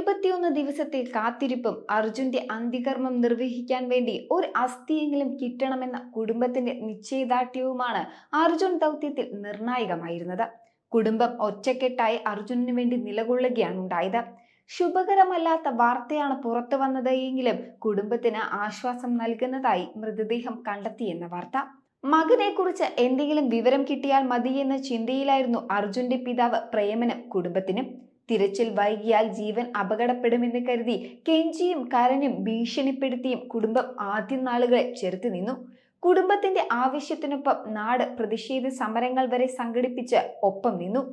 71 ദിവസത്തെ കാത്തിരിപ്പും അർജുന്റെ അന്ത്യകർമ്മം നിർവഹിക്കാൻ വേണ്ടി ഒരു അസ്ഥിയെങ്കിലും കിട്ടണമെന്ന കുടുംബത്തിന്റെ നിശ്ചയദാർഢ്യവുമാണ് അർജുൻ ദൗത്യത്തിൽ നിർണായകമായിരുന്നത്. കുടുംബം ഒറ്റക്കെട്ടായി അർജുനു വേണ്ടി നിലകൊള്ളുകയാണ് ഉണ്ടായത്. ശുഭകരമല്ലാത്ത വാർത്തയാണ് പുറത്തു വന്നത് എങ്കിലും കുടുംബത്തിന് ആശ്വാസം നൽകുന്നതായി മൃതദേഹം കണ്ടെത്തിയെന്ന വാർത്ത. മകനെ കുറിച്ച് എന്തെങ്കിലും വിവരം കിട്ടിയാൽ മതിയെന്ന ചിന്തയിലായിരുന്നു അർജുന്റെ പിതാവ് പ്രേമനും കുടുംബത്തിനും. തിരച്ചിൽ വൈകിയാൽ ജീവൻ അപകടപ്പെടുമെന്ന് കരുതി കെഞ്ചിയും കരഞ്ഞും ഭീഷണിപ്പെടുത്തിയും കുടുംബം ആദ്യ നാളുകളിൽ ചെറുത്തു നിന്നു. കുടുംബത്തിന്റെ ആവശ്യത്തിനൊപ്പം നാട് പ്രതിഷേധ സമരങ്ങൾ വരെ സംഘടിപ്പിച്ച് ഒപ്പം നിന്നു.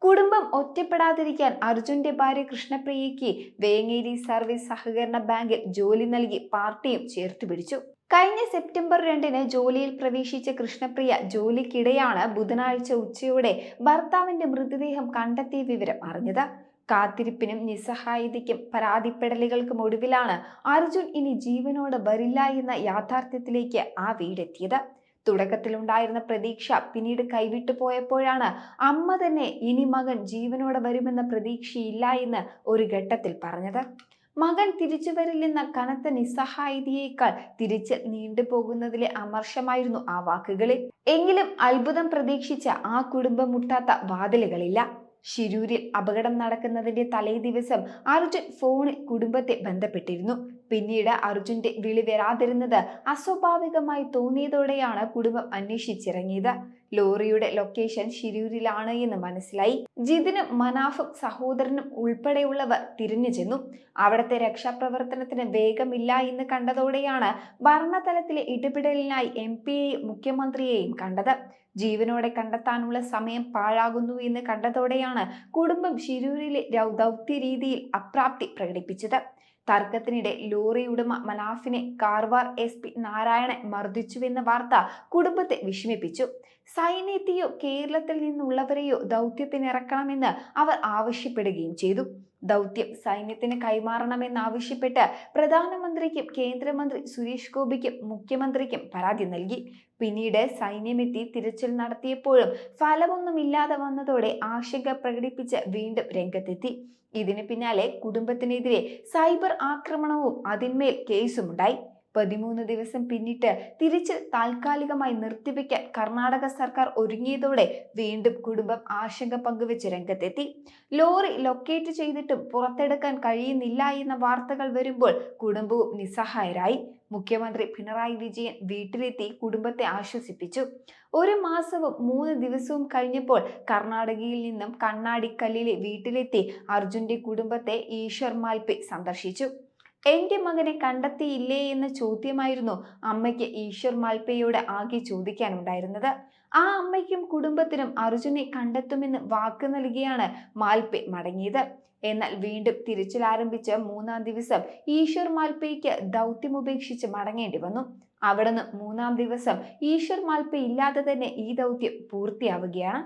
കുടുംബം ഒറ്റപ്പെടാതിരിക്കാൻ അർജുന്റെ ഭാര്യ കൃഷ്ണപ്രിയയ്ക്ക് വേങ്ങേരി സർവീസ് സഹകരണ ബാങ്കിൽ ജോലി നൽകി പാർട്ടിയും ചേർത്ത് പിടിച്ചു. കഴിഞ്ഞ സെപ്റ്റംബർ 2 ജോലിയിൽ പ്രവേശിച്ച കൃഷ്ണപ്രിയ ജോലിക്കിടെയാണ് ബുധനാഴ്ച ഉച്ചയോടെ ഭർത്താവിന്റെ മൃതദേഹം കണ്ടെത്തിയ വിവരം അറിഞ്ഞത്. കാത്തിരിപ്പിനും നിസ്സഹായതയ്ക്കും പരാതിപ്പെടലുകൾക്കും ഒടുവിലാണ് അർജുൻ ഇനി ജീവനോടെ വരില്ല എന്ന യാഥാർത്ഥ്യത്തിലേക്ക് ആ വീടെത്തിയത്. തുടക്കത്തിലുണ്ടായിരുന്ന പ്രതീക്ഷ പിന്നീട് കൈവിട്ടു പോയപ്പോഴാണ് അമ്മ തന്നെ ഇനി മകൻ ജീവനോടെ വരുമെന്ന പ്രതീക്ഷയില്ല എന്ന് ഒരു ഘട്ടത്തിൽ പറഞ്ഞത്. മകൻ തിരിച്ചു വരില്ലെന്ന കനത്ത നിസ്സഹായതയേക്കാൾ തിരിച്ച് നീണ്ടുപോകുന്നതിലെ അമർഷമായിരുന്നു ആ വാക്കുകളിൽ. എങ്കിലും അത്ഭുതം പ്രതീക്ഷിച്ച ആ കുടുംബം മുട്ടാത്ത വാതിലുകളില്ല. ശിരൂരിൽ അപകടം നടക്കുന്നതിന്റെ തലേ ദിവസം അർജുൻ ഫോണിൽ കുടുംബത്തെ ബന്ധപ്പെട്ടിരുന്നു. പിന്നീട് അർജുന്റെ വിളി വരാതിരുന്നത് അസ്വാഭാവികമായി തോന്നിയതോടെയാണ് കുടുംബം അന്വേഷിച്ചിറങ്ങിയത്. ലോറിയുടെ ലൊക്കേഷൻ ശിരൂരിലാണ് എന്ന് മനസ്സിലായി. ജിതിനും മനാഫും സഹോദരനും ഉൾപ്പെടെയുള്ളവർ തിരിഞ്ഞു ചെന്നു. അവിടുത്തെ രക്ഷാപ്രവർത്തനത്തിന് വേഗമില്ല എന്ന് കണ്ടതോടെയാണ് ഭരണതലത്തിലെ ഇടപെടലിനായി MP-യെയും മുഖ്യമന്ത്രിയെയും കണ്ടത്. ജീവനോടെ കണ്ടെത്താനുള്ള സമയം പാഴാകുന്നു എന്ന് കണ്ടതോടെയാണ് കുടുംബം ശിരൂരിലെ ദൗത്യ രീതിയിൽ അപ്രാപ്തി പ്രകടിപ്പിച്ചത്. തർക്കത്തിനിടെ ലോറി ഉടമ മനാഫിനെ കാർവാർ SP നാരായണൻ മർദ്ദിച്ചുവെന്ന വാർത്ത കുടുംബത്തെ വിഷമിപ്പിച്ചു. സൈന്യത്തെയോ കേരളത്തിൽ നിന്നുള്ളവരെയോ ദൗത്യത്തിനിറക്കണമെന്ന് അവർ ആവശ്യപ്പെടുകയും ചെയ്തു. ദൗത്യം സൈന്യത്തിന് കൈമാറണമെന്നാവശ്യപ്പെട്ട് പ്രധാനമന്ത്രിക്കും കേന്ദ്രമന്ത്രി സുരേഷ് ഗോപിക്കും മുഖ്യമന്ത്രിക്കും പരാതി നൽകി. പിന്നീട് സൈന്യമെത്തി തിരച്ചിൽ നടത്തിയപ്പോഴും ഫലമൊന്നുമില്ലാതെ വന്നതോടെ ആശങ്ക പ്രകടിപ്പിച്ച് വീണ്ടും രംഗത്തെത്തി. ഇതിന് പിന്നാലെ കുടുംബത്തിനെതിരെ സൈബർ ആക്രമണവും അതിന്മേൽ കേസുമുണ്ടായി. 13 ദിവസം പിന്നിട്ട് തിരിച്ചിൽ താൽക്കാലികമായി നിർത്തിവെക്കാൻ കർണാടക സർക്കാർ ഒരുങ്ങിയതോടെ വീണ്ടും കുടുംബം ആശങ്ക പങ്കുവെച്ച് രംഗത്തെത്തി. ലോറി ലൊക്കേറ്റ് ചെയ്തിട്ടും പുറത്തെടുക്കാൻ കഴിയുന്നില്ല എന്ന വാർത്തകൾ വരുമ്പോൾ കുടുംബവും നിസ്സഹായരായി. മുഖ്യമന്ത്രി പിണറായി വിജയൻ വീട്ടിലെത്തി കുടുംബത്തെ ആശ്വസിപ്പിച്ചു. 1 മാസവും 3 ദിവസവും കഴിഞ്ഞപ്പോൾ കർണാടകയിൽ നിന്നും കണ്ണാടിക്കല്ലിലെ വീട്ടിലെത്തി അർജുന്റെ കുടുംബത്തെ ഈശ്വർ മാൽപെ സന്ദർശിച്ചു. എന്റെ മകനെ കണ്ടെത്തിയില്ലേ എന്ന ചോദ്യമായിരുന്നു അമ്മയ്ക്ക് ഈശ്വർ മാൽപെയോട് ആകെ ചോദിക്കാനുണ്ടായിരുന്നത്. ആ അമ്മയ്ക്കും കുടുംബത്തിനും അർജുനെ കണ്ടെത്തുമെന്ന് വാക്ക് നൽകിയാണ് മാൽപെ മടങ്ങിയത്. എന്നാൽ വീണ്ടും തിരച്ചിൽ ആരംഭിച്ച 3-ാം ദിവസം ഈശ്വർ മാൽപെയ്ക്ക് ദൗത്യം ഉപേക്ഷിച്ച് മടങ്ങേണ്ടി വന്നു. അവിടുന്ന് 3-ാം ദിവസം ഈശ്വർ മാൽപെ ഇല്ലാതെ തന്നെ ഈ ദൗത്യം പൂർത്തിയാവുകയാണ്.